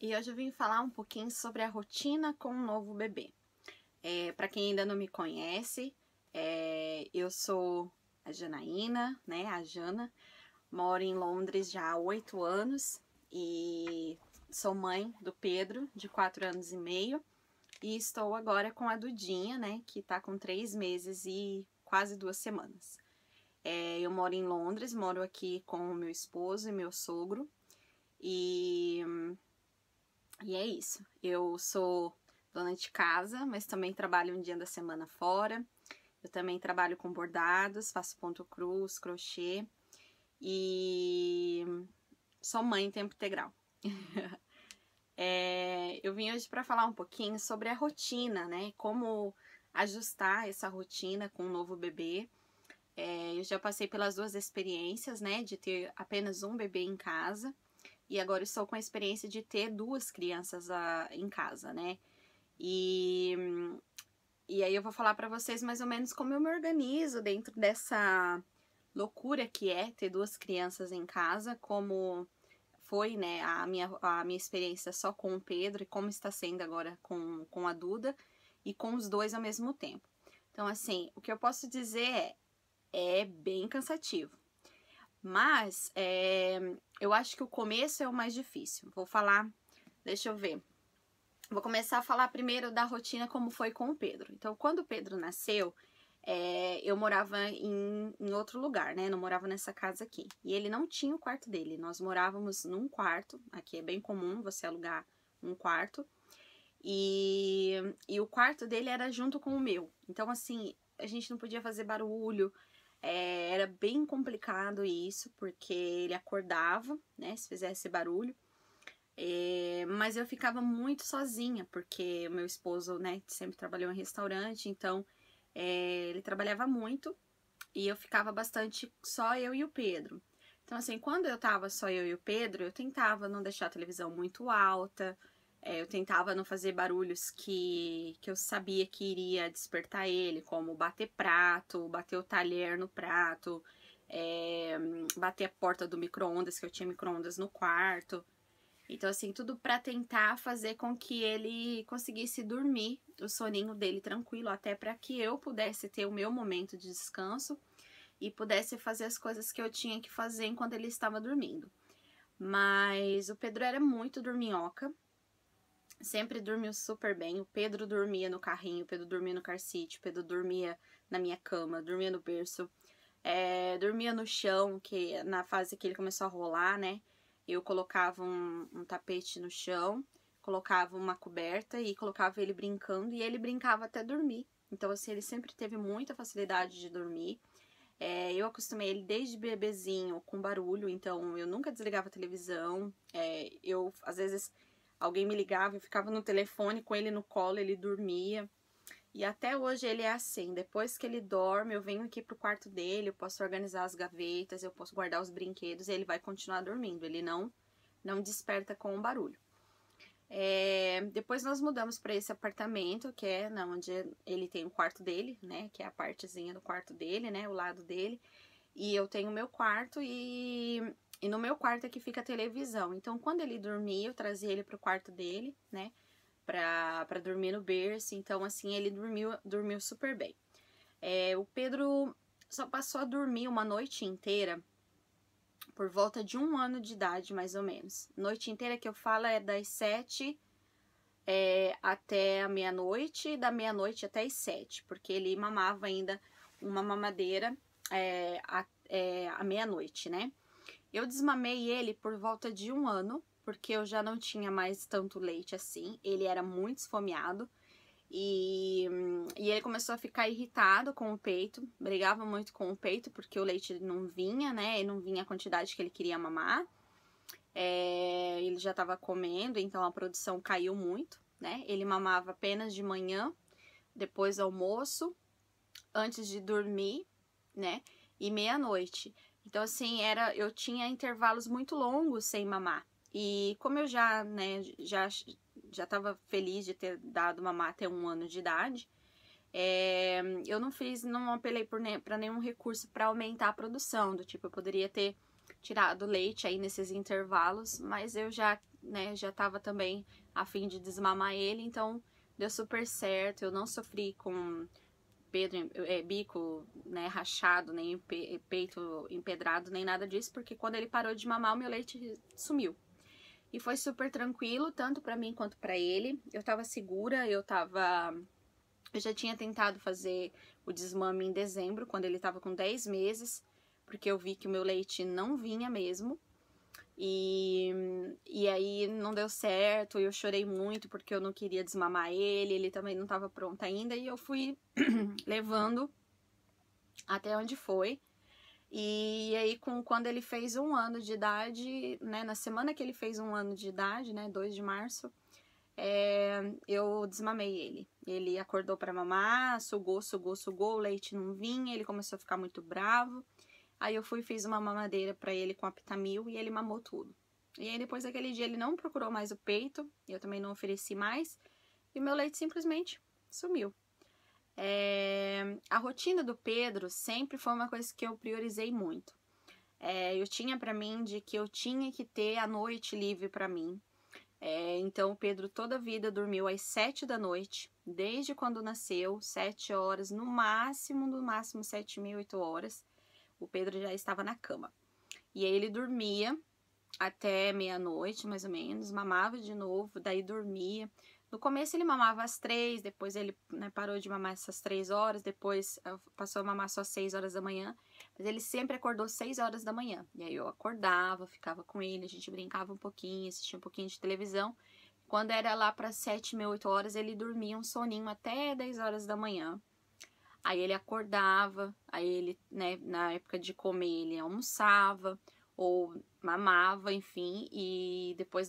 E hoje eu vim falar um pouquinho sobre a rotina com um novo bebê. Para quem ainda não me conhece, eu sou a Janaína, né, a Jana, moro em Londres já há 8 anos e sou mãe do Pedro, de 4 anos e meio, e estou agora com a Dudinha, né, que tá com 3 meses e quase 2 semanas. Eu moro em Londres, moro aqui com o meu esposo e meu sogro, e é isso. Eu sou dona de casa, mas também trabalho um dia da semana fora. Eu também trabalho com bordados, faço ponto cruz, crochê e sou mãe em tempo integral. Eu vim hoje para falar um pouquinho sobre a rotina, né? Como ajustar essa rotina com um novo bebê. Eu já passei pelas duas experiências, né? De ter apenas um bebê em casa. E agora estou com a experiência de ter 2 crianças em casa, né? E aí eu vou falar pra vocês mais ou menos como eu me organizo dentro dessa loucura que é ter 2 crianças em casa, como foi, né, a minha experiência só com o Pedro e como está sendo agora com a Duda e com os 2 ao mesmo tempo. Então, assim, o que eu posso dizer é bem cansativo. Mas eu acho que o começo é o mais difícil. Vou falar, deixa eu ver. Vou começar a falar primeiro da rotina como foi com o Pedro. Então, quando o Pedro nasceu, eu morava em outro lugar, né? Não morava nessa casa aqui. E ele não tinha o quarto dele. Nós morávamos num quarto. Aqui é bem comum você alugar um quarto. E o quarto dele era junto com o meu. Então, assim, a gente não podia fazer barulho. Era bem complicado isso, porque ele acordava, né, se fizesse barulho. Mas eu ficava muito sozinha, porque o meu esposo, né, sempre trabalhou em restaurante, então ele trabalhava muito e eu ficava bastante só eu e o Pedro. Então, assim, quando eu tava só eu e o Pedro, eu tentava não deixar a televisão muito alta, eu tentava não fazer barulhos que eu sabia que iria despertar ele, como bater prato, bater o talher no prato, bater a porta do micro-ondas, que eu tinha micro-ondas no quarto. Então, assim, tudo pra tentar fazer com que ele conseguisse dormir o soninho dele tranquilo, até pra que eu pudesse ter o meu momento de descanso e pudesse fazer as coisas que eu tinha que fazer enquanto ele estava dormindo. Mas o Pedro era muito dorminhoca, sempre dormiu super bem. O Pedro dormia no carrinho, o Pedro dormia no car seat, o Pedro dormia na minha cama, dormia no berço, dormia no chão, que na fase que ele começou a rolar, né? Eu colocava um tapete no chão, colocava uma coberta e colocava ele brincando, e ele brincava até dormir. Então, assim, ele sempre teve muita facilidade de dormir. Eu acostumei ele desde bebezinho com barulho, então eu nunca desligava a televisão. Às vezes, alguém me ligava, eu ficava no telefone com ele no colo, ele dormia. E até hoje ele é assim, depois que ele dorme, eu venho aqui pro quarto dele, eu posso organizar as gavetas, eu posso guardar os brinquedos e ele vai continuar dormindo, ele não desperta com o barulho. Depois nós mudamos para esse apartamento, que é onde ele tem o quarto dele, né, que é a partezinha do quarto dele, né, o lado dele, e eu tenho o meu quarto e no meu quarto é que fica a televisão. Então, quando ele dormia, eu trazia ele pro quarto dele, né, pra dormir no berço. Então, assim, ele dormiu super bem. O Pedro só passou a dormir uma noite inteira por volta de 1 ano de idade, mais ou menos. Noite inteira que eu falo é das 7 até a meia-noite, e da meia-noite até as 7, porque ele mamava ainda uma mamadeira à meia-noite, né? Eu desmamei ele por volta de 1 ano, porque eu já não tinha mais tanto leite assim. Ele era muito esfomeado e ele começou a ficar irritado com o peito, brigava muito com o peito porque o leite não vinha, né? E não vinha a quantidade que ele queria mamar. Ele já estava comendo, então a produção caiu muito, né? Ele mamava apenas de manhã, depois do almoço, antes de dormir, né? E meia-noite. Então, assim, eu tinha intervalos muito longos sem mamar. E como eu já, né, já tava feliz de ter dado mamar até 1 ano de idade, eu não apelei para nenhum recurso para aumentar a produção, do tipo, eu poderia ter tirado leite aí nesses intervalos, mas eu já né, já tava também a fim de desmamar ele, então deu super certo. Eu não sofri com bico, né, rachado, nem peito empedrado, nem nada disso, porque quando ele parou de mamar, o meu leite sumiu. E foi super tranquilo, tanto pra mim quanto pra ele. Eu tava segura, eu já tinha tentado fazer o desmame em dezembro, quando ele tava com 10 meses, porque eu vi que o meu leite não vinha mesmo. E aí não deu certo, eu chorei muito porque eu não queria desmamar ele também não estava pronto ainda, e eu fui levando até onde foi. E aí, quando ele fez 1 ano de idade, né, na semana que ele fez 1 ano de idade, né, 2 de março, eu desmamei ele. Ele acordou para mamar, sugou, o leite não vinha, ele começou a ficar muito bravo. Aí eu fui e fiz uma mamadeira para ele com Aptamil e ele mamou tudo. E aí depois daquele dia ele não procurou mais o peito, eu também não ofereci mais, e o meu leite simplesmente sumiu. A rotina do Pedro sempre foi uma coisa que eu priorizei muito. Eu tinha para mim de que eu tinha que ter a noite livre para mim. Então o Pedro toda a vida dormiu às 7 da noite, desde quando nasceu, 7 horas, no máximo 7h30, 8 horas. O Pedro já estava na cama. E aí ele dormia até meia-noite, mais ou menos, mamava de novo, daí dormia. No começo ele mamava às 3, depois ele, né, parou de mamar essas 3 horas, depois passou a mamar só às 6 horas da manhã, mas ele sempre acordou às 6 horas da manhã. E aí eu acordava, ficava com ele, a gente brincava um pouquinho, assistia um pouquinho de televisão. Quando era lá para 7h30, 8 horas, ele dormia um soninho até 10 horas da manhã. Aí ele acordava, aí ele, né, na época de comer, ele almoçava ou mamava, enfim, e depois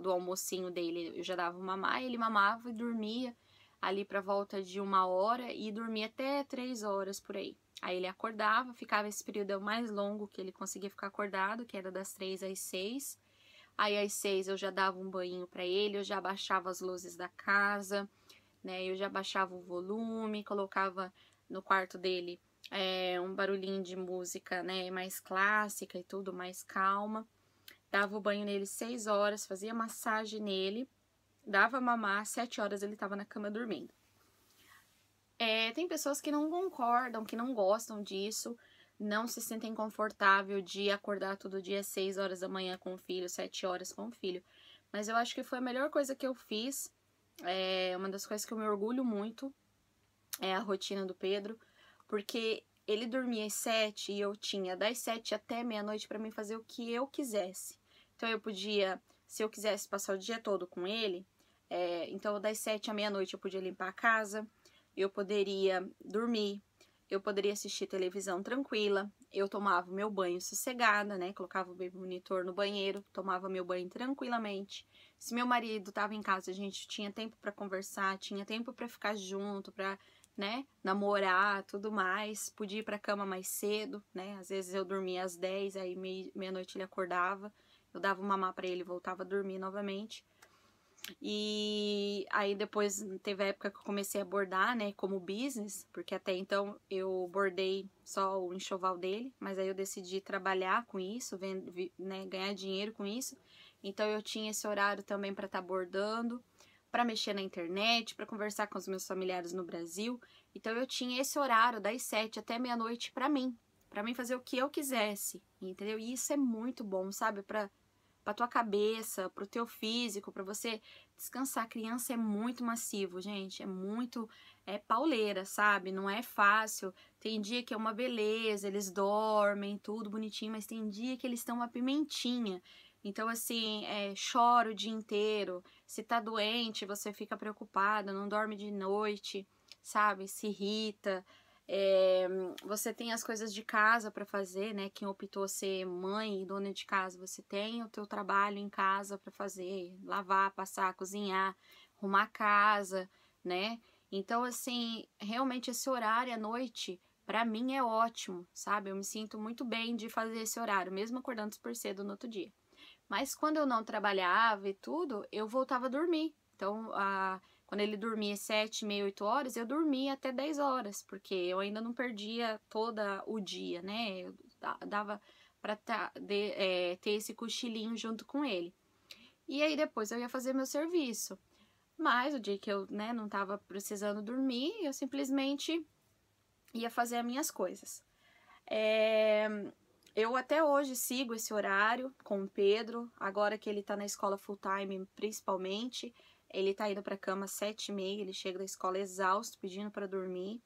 do almocinho dele eu já dava um mamar, ele mamava e dormia ali para volta de 1 hora e dormia até 3 horas por aí. Aí ele acordava, ficava esse período mais longo que ele conseguia ficar acordado, que era das 3 às 6. Aí às 6 eu já dava um banho para ele, eu já abaixava as luzes da casa, né? Eu já baixava o volume, colocava no quarto dele um barulhinho de música, né, mais clássica e tudo, mais calma. Dava o banho nele 6 horas, fazia massagem nele, dava mamar, 7 horas ele estava na cama dormindo. Tem pessoas que não concordam, que não gostam disso, não se sentem confortável de acordar todo dia às 6 horas da manhã com o filho, 7 horas com o filho. Mas eu acho que foi a melhor coisa que eu fiz. Uma das coisas que eu me orgulho muito é a rotina do Pedro, porque ele dormia às 7 e eu tinha das 7 até meia-noite para mim fazer o que eu quisesse. Então eu podia, se eu quisesse passar o dia todo com ele, então das 7 à meia-noite eu podia limpar a casa, eu poderia dormir, eu poderia assistir televisão tranquila, eu tomava meu banho sossegada, né? Colocava o baby monitor no banheiro, tomava meu banho tranquilamente. Se meu marido estava em casa, a gente tinha tempo para conversar, tinha tempo para ficar junto, para, né, namorar, tudo mais. Podia ir para cama mais cedo, né? Às vezes eu dormia às 10, aí meia-noite ele acordava, eu dava um mamar para ele, voltava a dormir novamente. E aí depois teve a época que eu comecei a bordar, né, como business, porque até então eu bordei só o enxoval dele, mas aí eu decidi trabalhar com isso, né, ganhar dinheiro com isso. Então eu tinha esse horário também para estar bordando, para mexer na internet, para conversar com os meus familiares no Brasil. Então eu tinha esse horário das 7 até meia-noite para mim fazer o que eu quisesse, entendeu? E isso é muito bom, sabe? Para tua cabeça, pro teu físico, para você descansar. A criança é muito massivo, gente, é pauleira, sabe? Não é fácil. Tem dia que é uma beleza, eles dormem, tudo bonitinho, mas tem dia que eles estão uma pimentinha. Então, assim, chora o dia inteiro. Se tá doente, você fica preocupada, não dorme de noite, sabe? Se irrita. Você tem as coisas de casa para fazer, né? Quem optou ser mãe e dona de casa, você tem o teu trabalho em casa para fazer, lavar, passar, cozinhar, arrumar a casa, né? Então, assim, realmente esse horário à noite, para mim é ótimo, sabe? Eu me sinto muito bem de fazer esse horário, mesmo acordando super cedo no outro dia. Mas quando eu não trabalhava e tudo, eu voltava a dormir. Então, quando ele dormia 7, meia, 8 horas, eu dormia até 10 horas, porque eu ainda não perdia todo o dia, né? Eu dava para ter esse cochilinho junto com ele. e aí depois eu ia fazer meu serviço. Mas o dia que eu, né, não tava precisando dormir, eu simplesmente ia fazer as minhas coisas. Eu até hoje sigo esse horário com o Pedro, agora que ele tá na escola full time, principalmente. Ele tá indo pra cama às 7h30, ele chega da escola exausto, pedindo para dormir.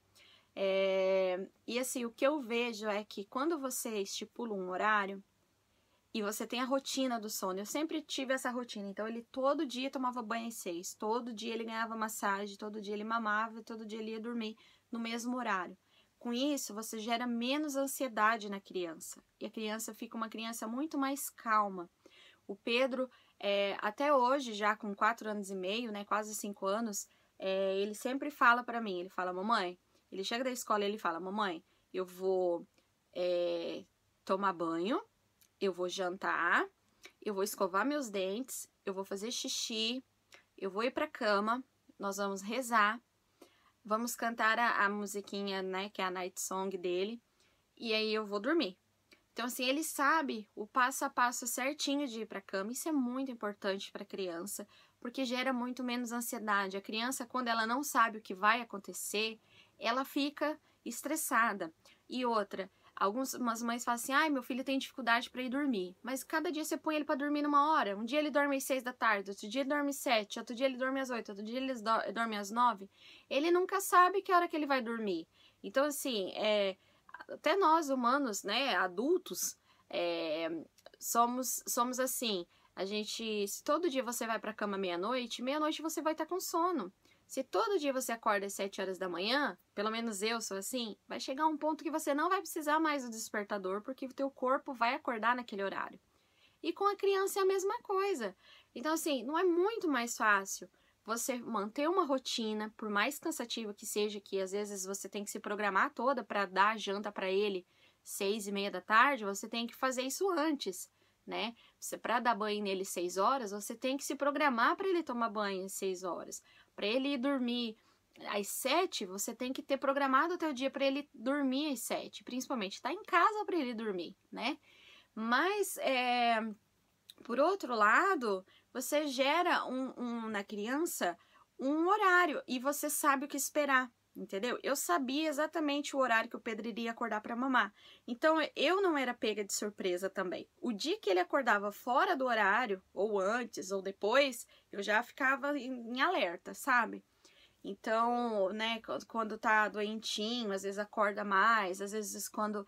E assim, o que eu vejo é que quando você estipula um horário e você tem a rotina do sono, eu sempre tive essa rotina, então ele todo dia tomava banho às 6, todo dia ele ganhava massagem, todo dia ele mamava, todo dia ele ia dormir no mesmo horário. Com isso, você gera menos ansiedade na criança, e a criança fica uma criança muito mais calma. O Pedro, até hoje, já com 4 anos e meio, né, quase 5 anos, ele sempre fala pra mim, ele fala, mamãe, ele chega da escola e ele fala, mamãe, eu vou tomar banho, eu vou jantar, eu vou escovar meus dentes, eu vou fazer xixi, eu vou ir pra cama, nós vamos rezar, vamos cantar a musiquinha, né, que é a night song dele, e aí eu vou dormir. Então, assim, ele sabe o passo a passo certinho de ir pra cama. Isso é muito importante pra criança, porque gera muito menos ansiedade. A criança, quando ela não sabe o que vai acontecer, ela fica estressada. E outra, algumas mães falam assim, ai, meu filho tem dificuldade para ir dormir. Mas cada dia você põe ele para dormir numa hora. Um dia ele dorme às 6 da tarde, outro dia ele dorme às 7, outro dia ele dorme às 8, outro dia ele dorme às 9. Ele nunca sabe que hora que ele vai dormir. Então, assim, até nós humanos, né, adultos, somos assim. A gente, se todo dia você vai para a cama meia-noite você vai estar com sono. Se todo dia você acorda às 7 horas da manhã, pelo menos eu sou assim, vai chegar um ponto que você não vai precisar mais do despertador, porque o teu corpo vai acordar naquele horário. E com a criança é a mesma coisa. Então, assim, não é muito mais fácil você manter uma rotina, por mais cansativa que seja, que às vezes você tem que se programar toda para dar a janta para ele 6h30 da tarde, você tem que fazer isso antes, né? Para dar banho nele 6 horas, você tem que se programar para ele tomar banho às 6 horas. Para ele ir dormir às 7, você tem que ter programado o teu dia para ele dormir às 7, principalmente estar em casa para ele dormir, né? Mas, por outro lado, você gera na criança um horário e você sabe o que esperar, entendeu? Eu sabia exatamente o horário que o Pedro iria acordar para mamar. Então, eu não era pega de surpresa também. O dia que ele acordava fora do horário, ou antes, ou depois, eu já ficava em alerta, sabe? Então, né, quando tá doentinho, às vezes acorda mais, às vezes quando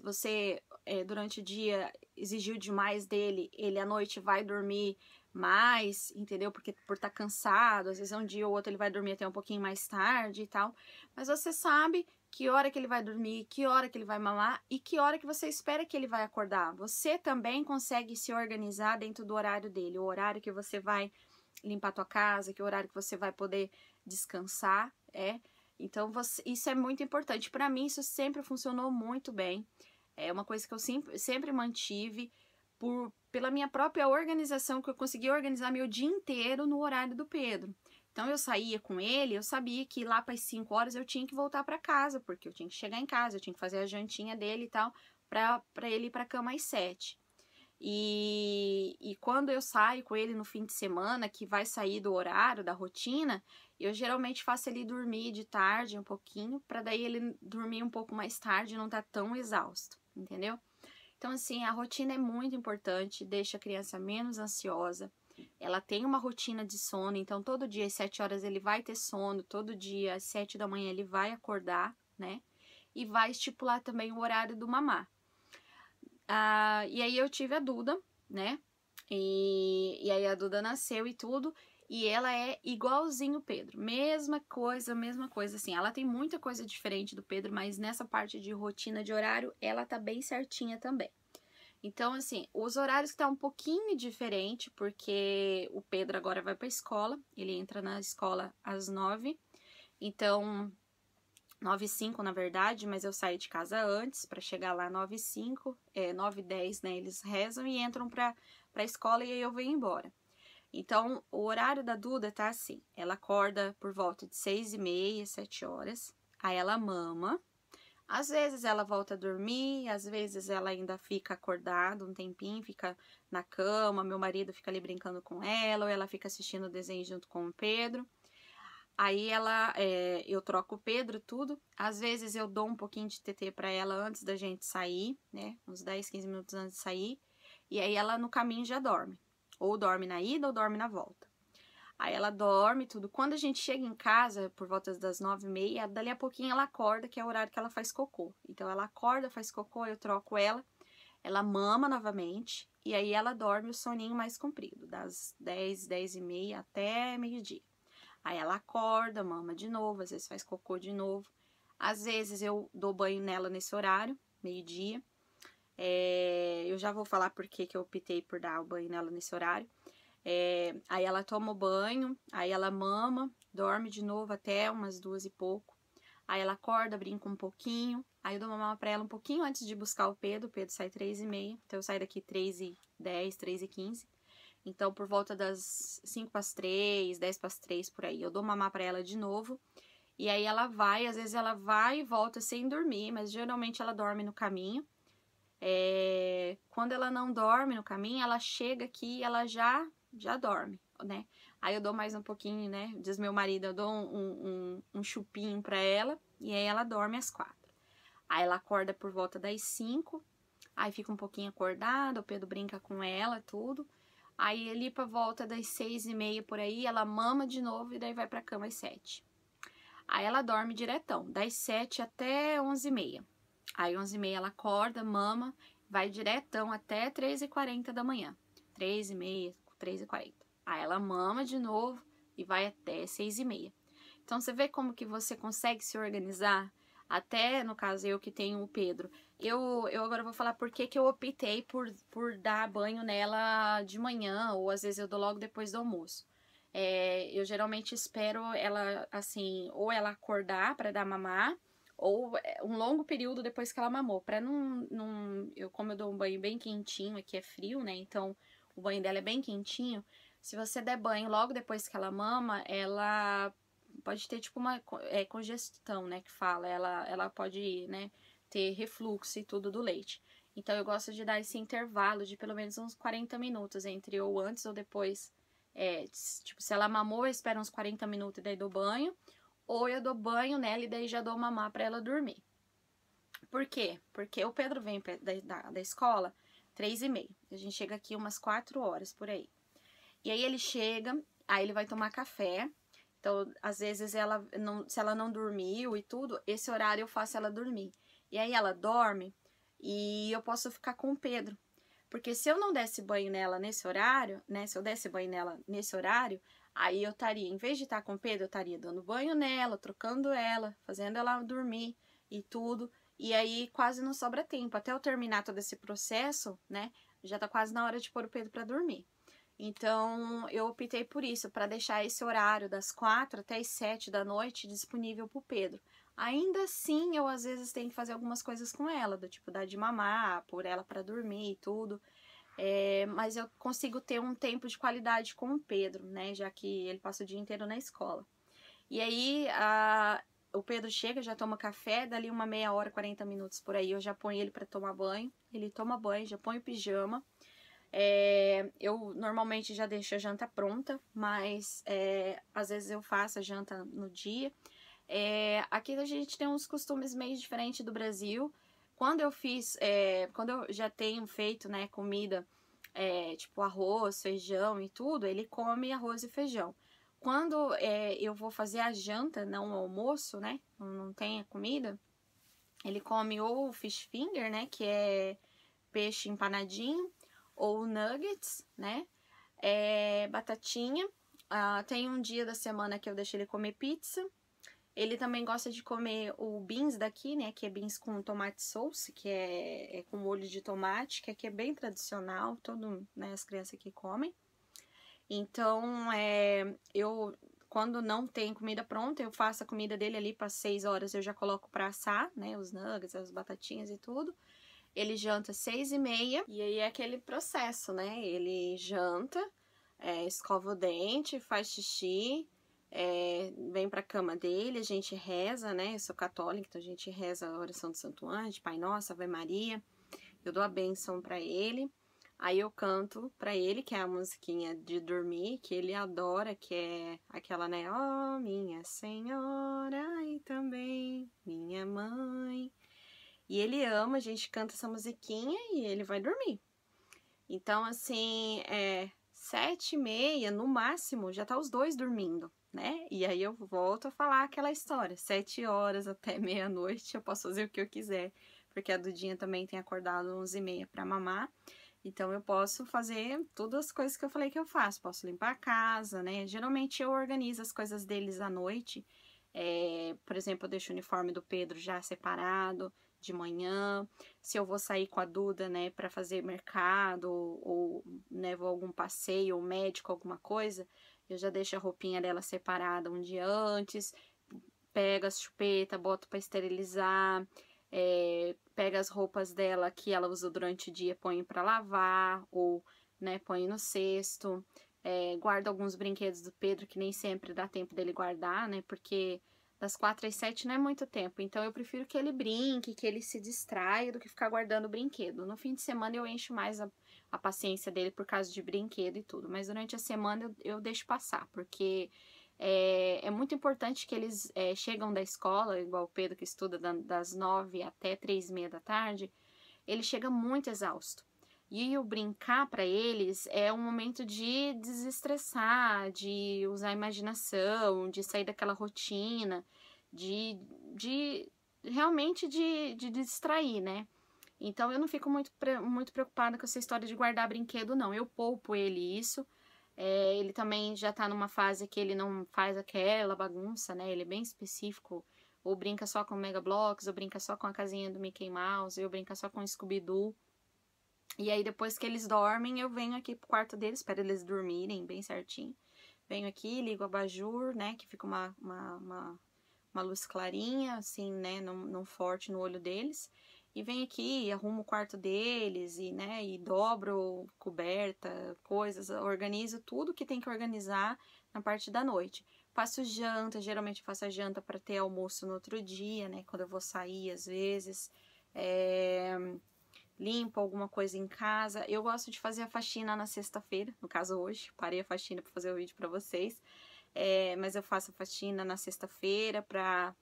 você, durante o dia, exigiu demais dele, ele à noite vai dormir mais, entendeu? Porque por estar cansado, às vezes um dia ou outro ele vai dormir até um pouquinho mais tarde e tal. Mas você sabe que hora que ele vai dormir, que hora que ele vai mamar e que hora que você espera que ele vai acordar. Você também consegue se organizar dentro do horário dele, o horário que você vai limpar a tua casa, que horário que você vai poder descansar, Então, isso é muito importante. Para mim, isso sempre funcionou muito bem. É uma coisa que eu sempre mantive pela minha própria organização, que eu consegui organizar meu dia inteiro no horário do Pedro. Então, eu saía com ele, eu sabia que lá para as 5 horas eu tinha que voltar para casa, porque eu tinha que chegar em casa, eu tinha que fazer a jantinha dele e tal, para ele ir para a cama às 7. E quando eu saio com ele no fim de semana, que vai sair do horário, da rotina, eu geralmente faço ele dormir de tarde um pouquinho, para daí ele dormir um pouco mais tarde e não tá tão exausto, entendeu? Então, assim, a rotina é muito importante, deixa a criança menos ansiosa. Ela tem uma rotina de sono, então todo dia às 7 horas ele vai ter sono, todo dia às 7 da manhã ele vai acordar, né? E vai estipular também o horário do mamar. E aí eu tive a Duda, né? E aí a Duda nasceu e tudo, e ela é igualzinho o Pedro. Mesma coisa, assim. Ela tem muita coisa diferente do Pedro, mas nessa parte de rotina de horário, ela tá bem certinha também. Então, assim, os horários que tá um pouquinho diferente, porque o Pedro agora vai pra escola, ele entra na escola às 9, então 9h05, na verdade, mas eu saí de casa antes para chegar lá 9h05, 9h10, né? Eles rezam e entram para a escola e aí eu venho embora. Então, o horário da Duda tá assim: ela acorda por volta de 6h30, 7 horas, aí ela mama, Às vezes ela volta a dormir, às vezes ela ainda fica acordada um tempinho, fica na cama, meu marido fica ali brincando com ela, ou ela fica assistindo o desenho junto com o Pedro. Aí eu troco o Pedro, tudo. Às vezes eu dou um pouquinho de TT para ela antes da gente sair, né? Uns 10, 15 minutos antes de sair. E aí ela no caminho já dorme. Ou dorme na ida ou dorme na volta. Aí ela dorme, tudo. Quando a gente chega em casa, por volta das 9h30, dali a pouquinho ela acorda, que é o horário que ela faz cocô. Então ela acorda, faz cocô, eu troco ela mama novamente, e aí ela dorme o soninho mais comprido, das 10, 10h30 até meio-dia. Aí ela acorda, mama de novo, às vezes faz cocô de novo. Às vezes eu dou banho nela nesse horário, meio-dia. Eu já vou falar por que eu optei por dar o banho nela nesse horário. Aí ela toma o banho, aí ela mama, dorme de novo até umas 2 e pouco. Aí ela acorda, brinca um pouquinho, aí eu dou mamar pra ela um pouquinho antes de buscar o Pedro sai 3h30, então eu saio daqui 3h10, 3h15. Então por volta das 5h para as 3, 10h para as 3, por aí, eu dou mamar pra ela de novo. E aí ela vai, às vezes ela vai e volta sem dormir, mas geralmente ela dorme no caminho. Quando ela não dorme no caminho, ela chega aqui e ela já dorme, né? Aí eu dou mais um pouquinho, né? Diz meu marido, eu dou um chupinho pra ela e aí ela dorme às 4. Aí ela acorda por volta das 5, aí fica um pouquinho acordada, o Pedro brinca com ela, tudo. Aí ali por volta das 6h30 por aí, ela mama de novo e daí vai pra cama às 7. Aí ela dorme diretão, das 7 até 11h30. Aí 11h30 ela acorda, mama, vai diretão até 3h40 da manhã. 3h30, 3h40. Aí ela mama de novo e vai até 6h30. Então você vê como que você consegue se organizar. Até, no caso, eu que tenho o Pedro. Eu agora vou falar por que eu optei por dar banho nela de manhã, ou às vezes eu dou logo depois do almoço. Eu geralmente espero ela, assim, ou ela acordar para dar mamar, ou um longo período depois que ela mamou, para como eu dou um banho bem quentinho, aqui é frio, né? Então o banho dela é bem quentinho. Se você der banho logo depois que ela mama, ela pode ter tipo uma congestão, né, que fala, ela pode, né, ter refluxo e tudo do leite. Então eu gosto de dar esse intervalo de pelo menos uns 40 minutos entre ou antes ou depois. Tipo, se ela mamou, eu espero uns 40 minutos e daí dou banho. Ou eu dou banho nela e daí já dou mamar pra ela dormir. Por quê? Porque o Pedro vem da escola 3h30. A gente chega aqui umas 4 horas por aí. E aí ele chega, aí ele vai tomar café. Então, às vezes, se ela não dormiu e tudo, esse horário eu faço ela dormir. E aí ela dorme e eu posso ficar com o Pedro. Porque se eu não desse banho nela nesse horário, né? Se eu desse banho nela nesse horário, aí eu estaria, em vez de estar com o Pedro, eu estaria dando banho nela, trocando ela, fazendo ela dormir e tudo. E aí quase não sobra tempo. Até eu terminar todo esse processo, né? Já tá quase na hora de pôr o Pedro para dormir. Então, eu optei por isso, para deixar esse horário das 4 até as 7 da noite disponível para o Pedro. Ainda assim, eu às vezes tenho que fazer algumas coisas com ela, do tipo dar de mamar, pôr ela para dormir e tudo. Mas eu consigo ter um tempo de qualidade com o Pedro, né? Já que ele passa o dia inteiro na escola. E aí, o Pedro chega, já toma café, dali uma meia hora, 40 minutos por aí, eu já ponho ele para tomar banho. Ele toma banho, já põe o pijama. Eu normalmente já deixo a janta pronta, mas às vezes eu faço a janta no dia. Aqui a gente tem uns costumes meio diferentes do Brasil. Quando eu já tenho feito, né, comida, tipo arroz, feijão e tudo, ele come arroz e feijão. Quando eu vou fazer a janta, não o almoço, né, não tem a comida, ele come ou fish finger, né, que é peixe empanadinho, ou nuggets, né? Batatinha. Tem um dia da semana que eu deixo ele comer pizza. Ele também gosta de comer o beans daqui, né? Que é beans com tomate sauce, que é com molho de tomate, que aqui é bem tradicional, né, as crianças aqui comem. Então, quando não tem comida pronta, eu faço a comida dele ali para 6 horas, eu já coloco para assar, né? Os nuggets, as batatinhas e tudo. Ele janta 6h30 e aí é aquele processo, né? Ele janta, escova o dente, faz xixi, vem pra cama dele, a gente reza, né? Eu sou católica, então a gente reza a oração do Santo Anjo, Pai Nosso, Ave Maria. Eu dou a bênção pra ele. Aí eu canto pra ele, que é a musiquinha de dormir, que ele adora, que é aquela, né? Ó, minha senhora e também minha mãe. E ele ama, a gente canta essa musiquinha e ele vai dormir. Então, assim, 7h30, no máximo, já tá os dois dormindo, né? E aí eu volto a falar aquela história. 7 horas até meia-noite eu posso fazer o que eu quiser. Porque a Dudinha também tem acordado 11h30 pra mamar. Então eu posso fazer todas as coisas que eu falei que eu faço. Posso limpar a casa, né? Geralmente eu organizo as coisas deles à noite. Por exemplo, eu deixo o uniforme do Pedro já separado de manhã. Se eu vou sair com a Duda, né, para fazer mercado ou né, vou a algum passeio ou médico, alguma coisa, eu já deixo a roupinha dela separada um dia antes, pego as chupetas, boto para esterilizar, pega as roupas dela que ela usa durante o dia, põe para lavar ou né, põe no cesto. Guardo alguns brinquedos do Pedro que nem sempre dá tempo dele guardar, né, porque das 4 às 7 não é muito tempo, então eu prefiro que ele brinque, que ele se distraia do que ficar guardando o brinquedo. No fim de semana eu encho mais a paciência dele por causa de brinquedo e tudo, mas durante a semana eu deixo passar, porque é muito importante que eles chegam da escola, igual o Pedro que estuda das 9 até 3h30 da tarde, ele chega muito exausto. E o brincar para eles é um momento de desestressar, de usar a imaginação, de sair daquela rotina, de realmente de distrair, né? Então eu não fico muito preocupada com essa história de guardar brinquedo, não. Eu poupo ele isso. Ele também já tá numa fase que ele não faz aquela bagunça, né? Ele é bem específico. Ou brinca só com Mega Bloks, ou brinca só com a casinha do Mickey Mouse, ou brinca só com o Scooby-Doo. E aí, depois que eles dormem, eu venho aqui pro quarto deles, espero eles dormirem bem certinho. Venho aqui, ligo o abajur, né, que fica uma luz clarinha, assim, né, não forte no olho deles. E venho aqui, arrumo o quarto deles, e, né, e dobro coberta, coisas, organizo tudo que tem que organizar na parte da noite. Faço janta, geralmente faço a janta para ter almoço no outro dia, né, quando eu vou sair, às vezes. Limpo alguma coisa em casa. Eu gosto de fazer a faxina na sexta-feira, no caso hoje, parei a faxina para fazer o vídeo para vocês, mas eu faço a faxina na sexta-feira para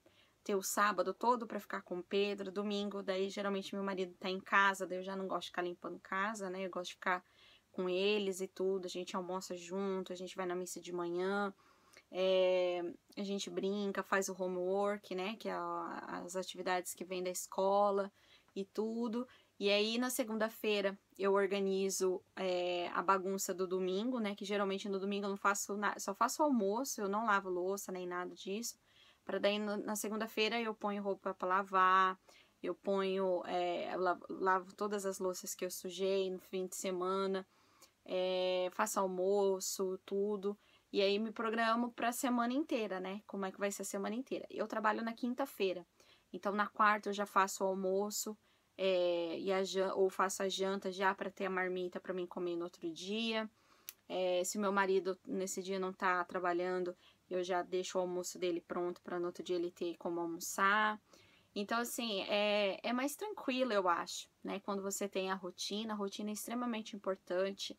ter o sábado todo para ficar com o Pedro, domingo, daí geralmente meu marido tá em casa, daí eu já não gosto de ficar limpando casa, né, eu gosto de ficar com eles e tudo, a gente almoça junto, a gente vai na missa de manhã, a gente brinca, faz o homework, né, que é as atividades que vêm da escola e tudo. E aí, na segunda-feira, eu organizo a bagunça do domingo, né? Que geralmente no domingo eu não faço nada, só faço almoço, eu não lavo louça nem nada disso. Para daí, na segunda-feira, eu ponho roupa para lavar, eu ponho, lavo todas as louças que eu sujei no fim de semana, faço almoço, tudo. E aí, me programo para a semana inteira, né? Como é que vai ser a semana inteira. Eu trabalho na quinta-feira, então na quarta eu já faço o almoço, ou faço a janta já para ter a marmita para mim comer no outro dia. Se meu marido nesse dia não tá trabalhando, eu já deixo o almoço dele pronto para no outro dia ele ter como almoçar. Então, assim, é mais tranquilo, eu acho, né? Quando você tem a rotina é extremamente importante.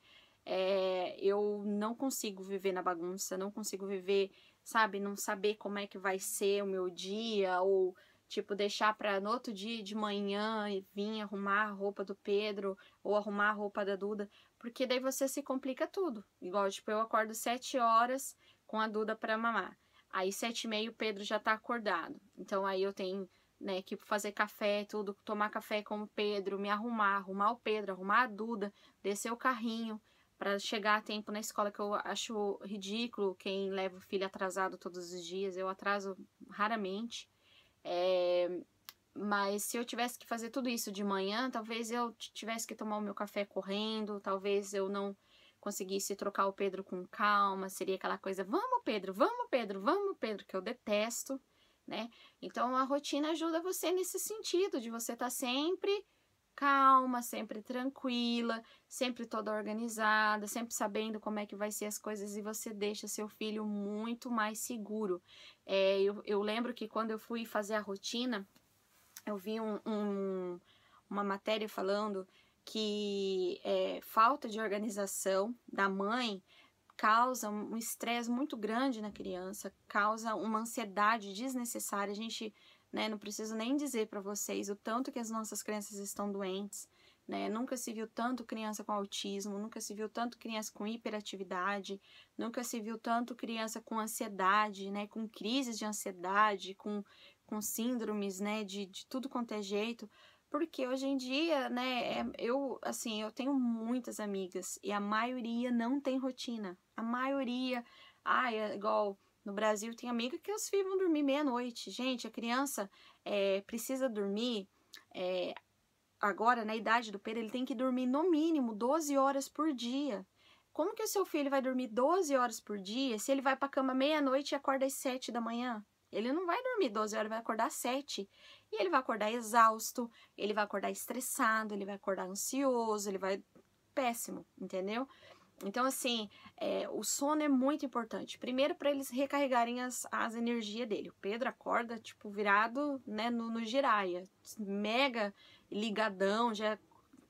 Eu não consigo viver na bagunça, não consigo viver, sabe, não saber como é que vai ser o meu dia, ou tipo, deixar para no outro dia de manhã e vir arrumar a roupa do Pedro ou arrumar a roupa da Duda, porque daí você se complica tudo. Igual, tipo, eu acordo 7 horas com a Duda para mamar. Aí 7h30 o Pedro já tá acordado. Então aí eu tenho, né, que fazer café, tudo, tomar café com o Pedro, me arrumar o Pedro, arrumar a Duda, descer o carrinho para chegar a tempo na escola, que eu acho ridículo quem leva o filho atrasado todos os dias. Eu atraso raramente. Mas se eu tivesse que fazer tudo isso de manhã, talvez eu tivesse que tomar o meu café correndo, talvez eu não conseguisse trocar o Pedro com calma, seria aquela coisa, vamos Pedro, vamos Pedro, vamos Pedro, que eu detesto, né? Então a rotina ajuda você nesse sentido, de você estar sempre calma, sempre tranquila, sempre toda organizada, sempre sabendo como é que vai ser as coisas e você deixa seu filho muito mais seguro. Eu lembro que quando eu fui fazer a rotina, eu vi uma matéria falando que falta de organização da mãe causa um estresse muito grande na criança, causa uma ansiedade desnecessária. A gente, né, não preciso nem dizer para vocês o tanto que as nossas crianças estão doentes, né? Nunca se viu tanto criança com autismo, nunca se viu tanto criança com hiperatividade, nunca se viu tanto criança com ansiedade, né, com crises de ansiedade, com síndromes, né, de tudo quanto é jeito. Porque hoje em dia, né, eu tenho muitas amigas e a maioria não tem rotina. A maioria, é igual no Brasil, tem amiga que os filhos vão dormir meia-noite. Gente, a criança precisa dormir, agora na idade do Pedro, ele tem que dormir no mínimo 12 horas por dia. Como que o seu filho vai dormir 12 horas por dia se ele vai pra cama meia-noite e acorda às 7 da manhã? Ele não vai dormir 12 horas, ele vai acordar às 7. E ele vai acordar exausto, ele vai acordar estressado, ele vai acordar ansioso, ele vai... péssimo, entendeu? Então, assim, o sono é muito importante. Primeiro, para eles recarregarem as energias dele. O Pedro acorda, tipo, virado, né, no giraia. Mega ligadão, já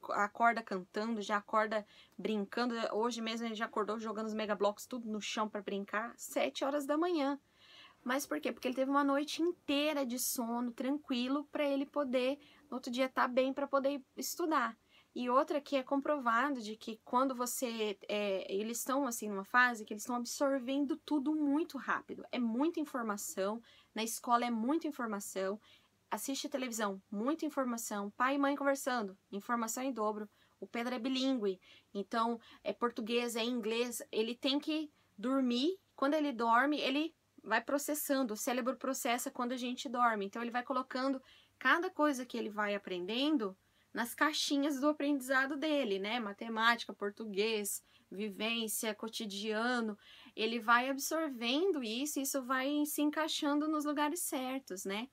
acorda cantando, já acorda brincando. Hoje mesmo ele já acordou jogando os megablocos tudo no chão para brincar, 7 horas da manhã. Mas por quê? Porque ele teve uma noite inteira de sono tranquilo para ele poder, no outro dia, estar bem para poder estudar. E outra que é comprovado de que quando eles estão assim numa fase que eles estão absorvendo tudo muito rápido. É muita informação, na escola é muita informação, assiste televisão, muita informação, pai e mãe conversando, informação em dobro. O Pedro é bilíngue, então é português, é inglês, ele tem que dormir. Quando ele dorme, ele vai processando, o cérebro processa quando a gente dorme. Então ele vai colocando cada coisa que ele vai aprendendo nas caixinhas do aprendizado dele, né? Matemática, português, vivência, cotidiano. Ele vai absorvendo isso e isso vai se encaixando nos lugares certos, né?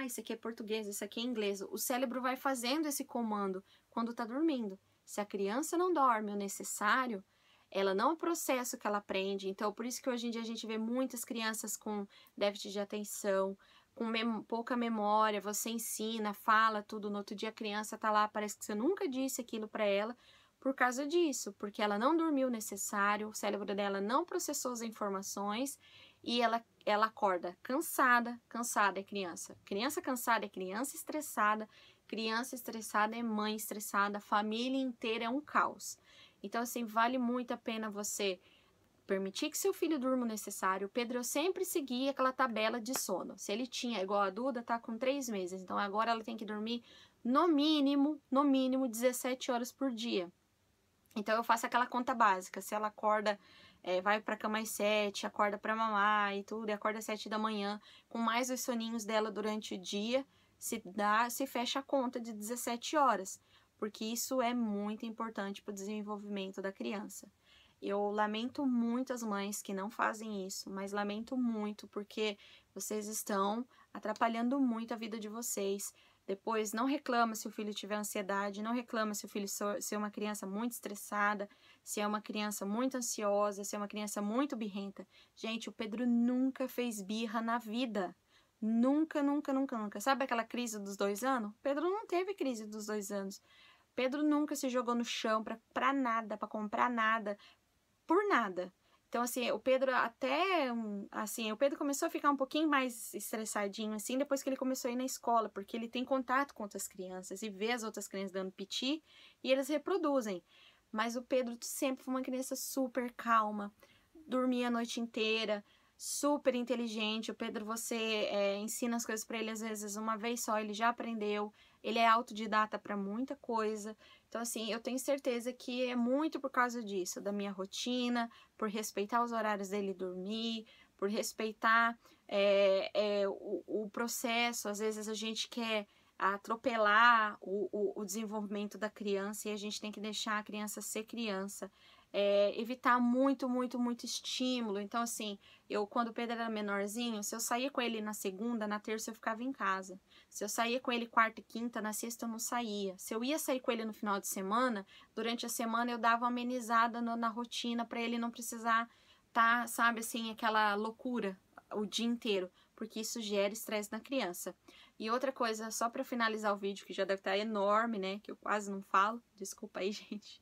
Isso aqui é português, isso aqui é inglês. O cérebro vai fazendo esse comando quando tá dormindo. Se a criança não dorme o necessário, ela não processa o que ela aprende. Então, por isso que hoje em dia a gente vê muitas crianças com déficit de atenção, com pouca memória. Você ensina, fala tudo, no outro dia a criança tá lá, parece que você nunca disse aquilo para ela, por causa disso, porque ela não dormiu o necessário, o cérebro dela não processou as informações e ela acorda cansada é criança. Criança cansada é criança estressada é mãe estressada, a família inteira é um caos. Então, assim, vale muito a pena você permitir que seu filho durma o necessário. O Pedro, eu sempre seguia aquela tabela de sono. Se ele tinha, igual a Duda, tá com 3 meses, então agora ela tem que dormir no mínimo 17 horas por dia. Então, eu faço aquela conta básica. Se ela acorda, vai pra cama às 7, acorda pra mamar e tudo, e acorda às 7 da manhã, com mais os soninhos dela durante o dia, se fecha a conta de 17 horas. Porque isso é muito importante para o desenvolvimento da criança. Eu lamento muito as mães que não fazem isso, mas lamento muito porque vocês estão atrapalhando muito a vida de vocês. Depois, não reclama se o filho tiver ansiedade, não reclama se o filho ser uma criança muito estressada, se é uma criança muito ansiosa, se é uma criança muito birrenta. Gente, o Pedro nunca fez birra na vida. Nunca, nunca, nunca, nunca. Sabe aquela crise dos 2 anos? Pedro não teve crise dos 2 anos. Pedro nunca se jogou no chão pra nada, pra comprar nada, por nada. Então, assim, o Pedro o Pedro começou a ficar um pouquinho mais estressadinho, assim, depois que ele começou a ir na escola, porque ele tem contato com outras crianças e vê as outras crianças dando piti e eles reproduzem. Mas o Pedro sempre foi uma criança super calma, dormia a noite inteira, super inteligente. O Pedro, você ensina as coisas para ele, às vezes, uma vez só, ele já aprendeu. Ele é autodidata para muita coisa. Então, assim, eu tenho certeza que é muito por causa disso, da minha rotina, por respeitar os horários dele dormir, por respeitar o processo. Às vezes a gente quer atropelar o desenvolvimento da criança e a gente tem que deixar a criança ser criança. evitar muito estímulo. Então, assim, quando o Pedro era menorzinho, se eu saía com ele na segunda, na terça eu ficava em casa. Se eu saía com ele quarta e quinta, na sexta eu não saía. Se eu ia sair com ele no final de semana, durante a semana eu dava uma amenizada na rotina para ele não precisar tá, sabe, assim, aquela loucura o dia inteiro, porque isso gera estresse na criança. E outra coisa, só para finalizar o vídeo, que já deve estar enorme, né, que eu quase não falo, desculpa aí, gente.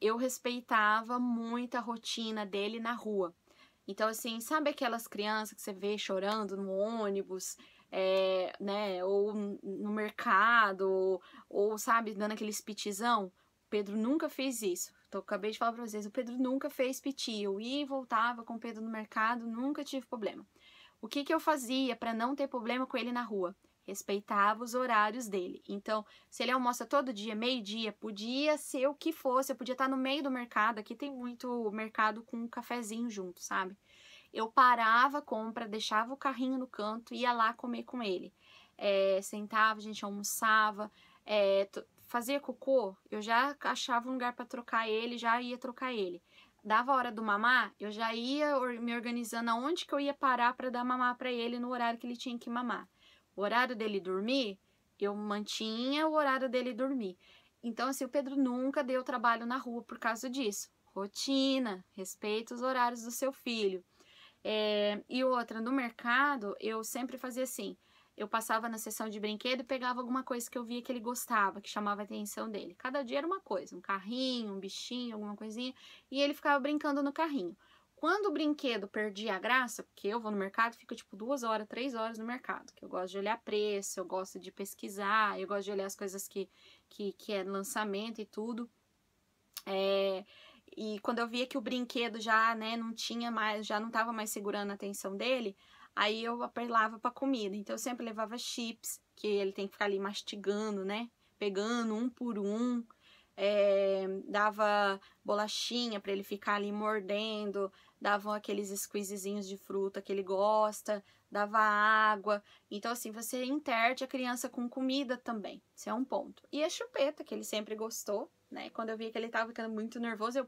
Eu respeitava muito a rotina dele na rua. Então, assim, sabe aquelas crianças que você vê chorando no ônibus, né, ou no mercado, ou, sabe, dando aquele pitizão? O Pedro nunca fez isso. Então, acabei de falar pra vocês, o Pedro nunca fez piti. Eu ia e voltava com o Pedro no mercado, nunca tive problema. O que eu fazia para não ter problema com ele na rua? Respeitava os horários dele. Então, se ele almoça todo dia, meio-dia, podia ser o que fosse, eu podia estar no meio do mercado. Aqui tem muito mercado com um cafezinho junto, sabe? Eu parava a compra, deixava o carrinho no canto, ia lá comer com ele. Sentava, a gente almoçava, fazia cocô, eu já achava um lugar para trocar ele, já ia trocar ele. Dava a hora do mamar, eu já ia me organizando aonde que eu ia parar para dar mamar para ele no horário que ele tinha que mamar. O horário dele dormir, eu mantinha o horário dele dormir. Então, assim, o Pedro nunca deu trabalho na rua por causa disso. Rotina, respeita os horários do seu filho. E outra, no mercado, eu sempre fazia assim. Eu passava na seção de brinquedo e pegava alguma coisa que eu via que ele gostava, que chamava a atenção dele. Cada dia era uma coisa, um carrinho, um bichinho, alguma coisinha, e ele ficava brincando no carrinho. Quando o brinquedo perdia a graça, porque eu vou no mercado, fico tipo 2 horas, 3 horas no mercado, que eu gosto de olhar preço, eu gosto de pesquisar, eu gosto de olhar as coisas que é lançamento e tudo. E quando eu via que o brinquedo já, né, não tinha mais, já não estava mais segurando a atenção dele, aí eu apelava para comida. Então eu sempre levava chips, que ele tem que ficar ali mastigando, né, pegando um por um. Dava bolachinha para ele ficar ali mordendo, davam aqueles squeezezinhos de fruta que ele gosta, dava água. Então, assim, você interte a criança com comida também. Isso é um ponto. E a chupeta, que ele sempre gostou, né? Quando eu via que ele tava ficando muito nervoso, eu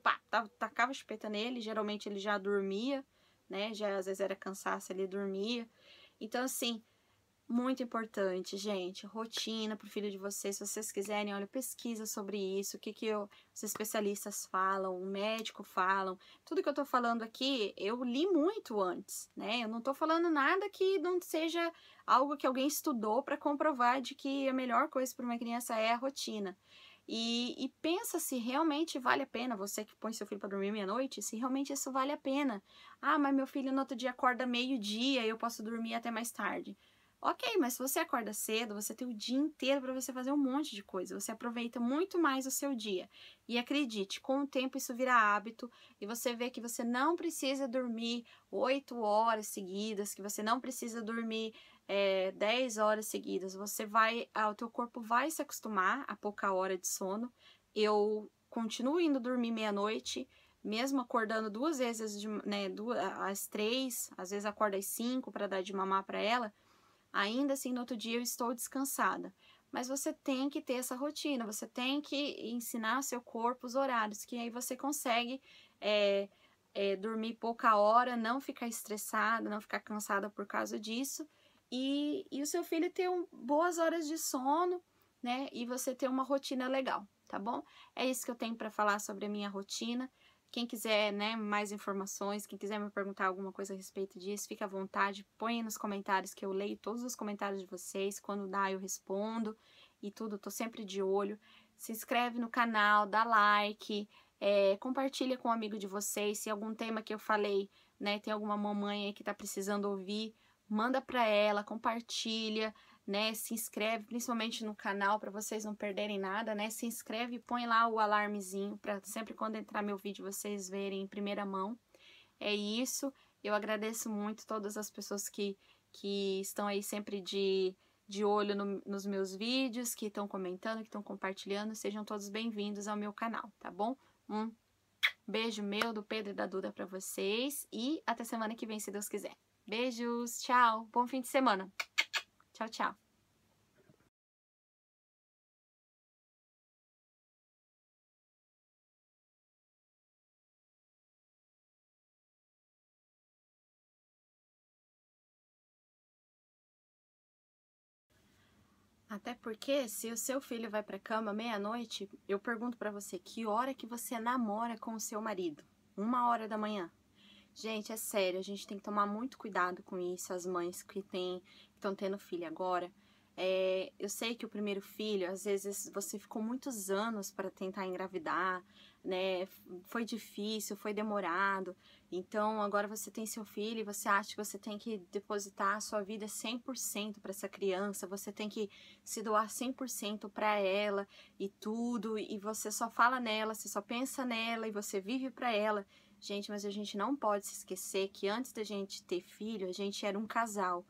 tacava a chupeta nele. Geralmente ele já dormia, né? Já às vezes era cansaço, ele dormia. Então, assim, muito importante, gente, rotina pro filho de vocês. Se vocês quiserem, olha, pesquisa sobre isso, o que os especialistas falam, o médico falam. Tudo que eu tô falando aqui, eu li muito antes, né? Eu não tô falando nada que não seja algo que alguém estudou para comprovar de que a melhor coisa para uma criança é a rotina. E pensa se realmente vale a pena, você que põe seu filho para dormir meia-noite, se realmente isso vale a pena. Ah, mas meu filho no outro dia acorda meio-dia e eu posso dormir até mais tarde. Ok, mas se você acorda cedo, você tem o dia inteiro para você fazer um monte de coisa. Você aproveita muito mais o seu dia. E acredite, com o tempo isso vira hábito e você vê que você não precisa dormir 8 horas seguidas, que você não precisa dormir 10 horas seguidas. O teu corpo vai se acostumar a pouca hora de sono. Eu continuo indo dormir meia-noite, mesmo acordando 2 vezes, né, às 3, às vezes acordo às 5 para dar de mamar para ela. Ainda assim, no outro dia eu estou descansada. Mas você tem que ter essa rotina, você tem que ensinar seu corpo os horários, que aí você consegue dormir pouca hora, não ficar estressada, não ficar cansada por causa disso. E o seu filho ter boas horas de sono, né? E você ter uma rotina legal, tá bom? É isso que eu tenho para falar sobre a minha rotina. Quem quiser, né, mais informações, quem quiser me perguntar alguma coisa a respeito disso, fica à vontade, põe nos comentários que eu leio todos os comentários de vocês, quando dá eu respondo e tudo, tô sempre de olho. Se inscreve no canal, dá like, compartilha com um amigo de vocês, se algum tema que eu falei, né, tem alguma mamãe aí que tá precisando ouvir, manda pra ela, compartilha, né, se inscreve principalmente no canal para vocês não perderem nada, né, se inscreve e põe lá o alarmezinho para sempre quando entrar meu vídeo vocês verem em primeira mão. É isso, eu agradeço muito todas as pessoas que estão aí sempre de olho nos meus vídeos, que estão comentando, que estão compartilhando, sejam todos bem-vindos ao meu canal, tá bom? Um beijo meu, do Pedro e da Duda para vocês e até semana que vem, se Deus quiser. Beijos, tchau, bom fim de semana. Tchau, tchau. Até porque, se o seu filho vai pra cama meia-noite, eu pergunto pra você, que hora que você namora com o seu marido? 1 hora da manhã? Gente, é sério, a gente tem que tomar muito cuidado com isso, as mães que estão tendo filho agora. Eu sei que o primeiro filho, às vezes você ficou muitos anos para tentar engravidar, né? Foi difícil, foi demorado. Então, agora você tem seu filho e você acha que você tem que depositar a sua vida 100% para essa criança, você tem que se doar 100% para ela e tudo, e você só fala nela, você só pensa nela e você vive para ela. Gente, mas a gente não pode se esquecer que antes da gente ter filho, a gente era um casal.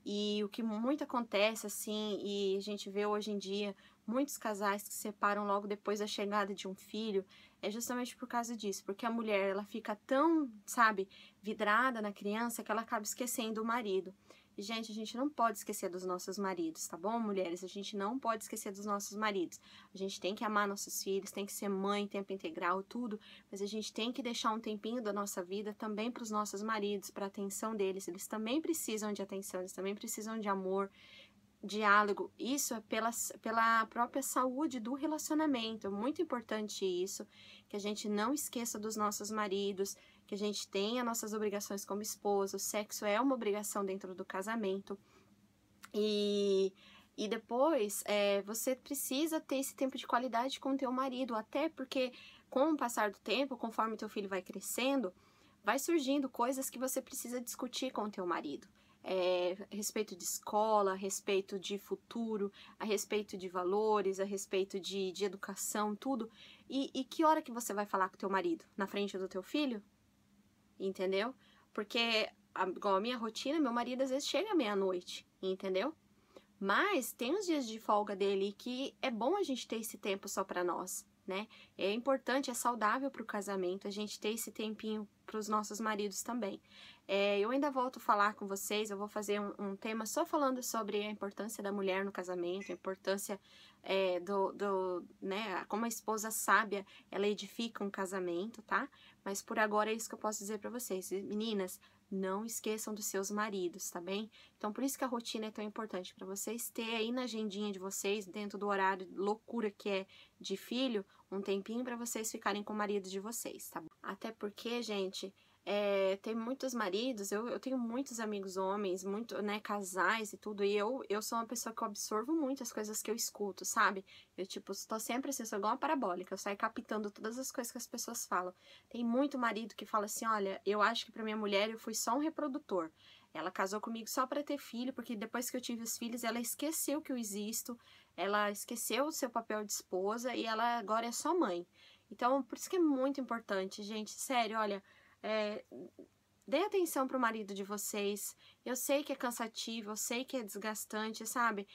E o que muito acontece, assim, e a gente vê hoje em dia muitos casais que se separam logo depois da chegada de um filho, é justamente por causa disso, porque a mulher, ela fica tão, sabe, vidrada na criança que ela acaba esquecendo o marido. E, gente, a gente não pode esquecer dos nossos maridos, tá bom, mulheres? A gente não pode esquecer dos nossos maridos. A gente tem que amar nossos filhos, tem que ser mãe, tempo integral, tudo, mas a gente tem que deixar um tempinho da nossa vida também para os nossos maridos, para a atenção deles. Eles também precisam de atenção, eles também precisam de amor, diálogo. Isso é pela própria saúde do relacionamento. É muito importante isso, que a gente não esqueça dos nossos maridos, que a gente tenha nossas obrigações como esposa. O sexo é uma obrigação dentro do casamento. E depois, você precisa ter esse tempo de qualidade com o teu marido, até porque com o passar do tempo, conforme teu filho vai crescendo, vai surgindo coisas que você precisa discutir com o teu marido. A respeito de escola, a respeito de futuro, a respeito de valores, a respeito de educação, tudo. E que hora que você vai falar com o teu marido? Na frente do teu filho? Entendeu? Porque, igual a minha rotina, meu marido às vezes chega meia-noite, entendeu? Mas tem os dias de folga dele que é bom a gente ter esse tempo só para nós, né? É importante, é saudável para o casamento a gente ter esse tempinho para os nossos maridos também. Eu ainda volto a falar com vocês, eu vou fazer um tema só falando sobre a importância da mulher no casamento, a importância né, como a esposa sábia, ela edifica um casamento, tá? Mas por agora é isso que eu posso dizer para vocês. Meninas, não esqueçam dos seus maridos, tá bem? Então, por isso que a rotina é tão importante para vocês ter aí na agendinha de vocês, dentro do horário loucura que é de filho, um tempinho para vocês ficarem com o marido de vocês, tá bom? Até porque, gente, tem muitos maridos, eu tenho muitos amigos homens, muito, né, casais e tudo, e eu sou uma pessoa que eu absorvo muito as coisas que eu escuto, sabe? Eu, tipo, tô sempre assim, eu sou igual uma parabólica, eu saio captando todas as coisas que as pessoas falam. Tem muito marido que fala assim, olha, eu acho que pra minha mulher eu fui só um reprodutor. Ela casou comigo só para ter filho, porque depois que eu tive os filhos, ela esqueceu que eu existo, ela esqueceu o seu papel de esposa e ela agora é só mãe. Então, por isso que é muito importante, gente, sério, olha, dê atenção pro marido de vocês. Eu sei que é cansativo, eu sei que é desgastante, sabe?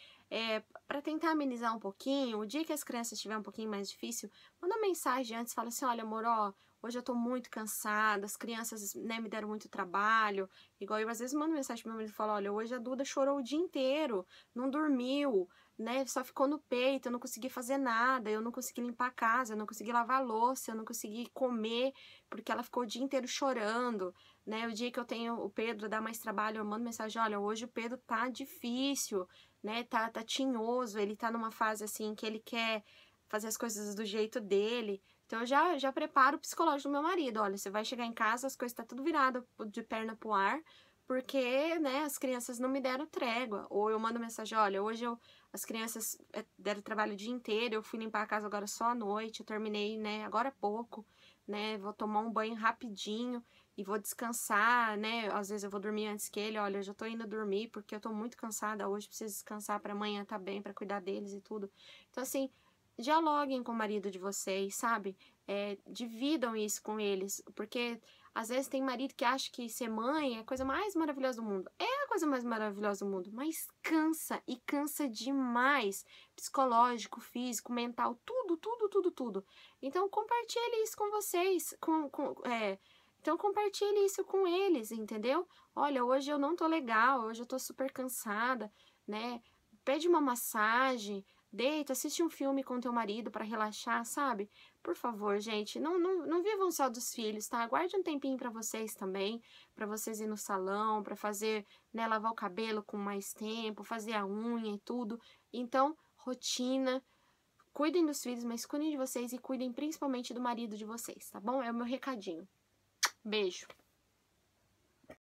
Para tentar amenizar um pouquinho, o dia que as crianças estiver um pouquinho mais difícil, manda uma mensagem antes, fala assim, olha, amor, ó, hoje eu tô muito cansada, as crianças, né, me deram muito trabalho. Igual eu às vezes mando mensagem pro meu marido e falo, olha, hoje a Duda chorou o dia inteiro, não dormiu, né, só ficou no peito, eu não consegui fazer nada, eu não consegui limpar a casa, eu não consegui lavar a louça, eu não consegui comer, porque ela ficou o dia inteiro chorando, né, o dia que eu tenho o Pedro dá mais trabalho, eu mando mensagem, olha, hoje o Pedro tá difícil, né, tá tinhoso, ele tá numa fase assim que ele quer fazer as coisas do jeito dele. Então eu já preparo o psicológico do meu marido. Olha, você vai chegar em casa, as coisas tá tudo virado de perna pro ar, porque, né, as crianças não me deram trégua. Ou eu mando mensagem, olha, hoje as crianças deram trabalho o dia inteiro, eu fui limpar a casa agora só à noite, eu terminei, né, agora há pouco, né, vou tomar um banho rapidinho e vou descansar, né, às vezes eu vou dormir antes que ele, olha, eu já tô indo dormir porque eu tô muito cansada hoje, preciso descansar pra amanhã tá bem, pra cuidar deles e tudo. Então, assim, dialoguem com o marido de vocês, sabe? Dividam isso com eles, porque às vezes tem marido que acha que ser mãe é a coisa mais maravilhosa do mundo. É a coisa mais maravilhosa do mundo, mas cansa e cansa demais. Psicológico, físico, mental, tudo, tudo, tudo, tudo. Então compartilhe isso com vocês, então compartilhe isso com eles, entendeu? Olha, hoje eu não tô legal, hoje eu tô super cansada, né? Pede uma massagem, Deita, assiste um filme com teu marido para relaxar, sabe? Por favor, gente, não vivam só dos filhos, tá? Guarde um tempinho para vocês também, para vocês ir no salão, para fazer, né, lavar o cabelo com mais tempo, fazer a unha e tudo. Então, rotina, cuidem dos filhos, mas cuidem de vocês e cuidem principalmente do marido de vocês, tá bom? É o meu recadinho. Beijo!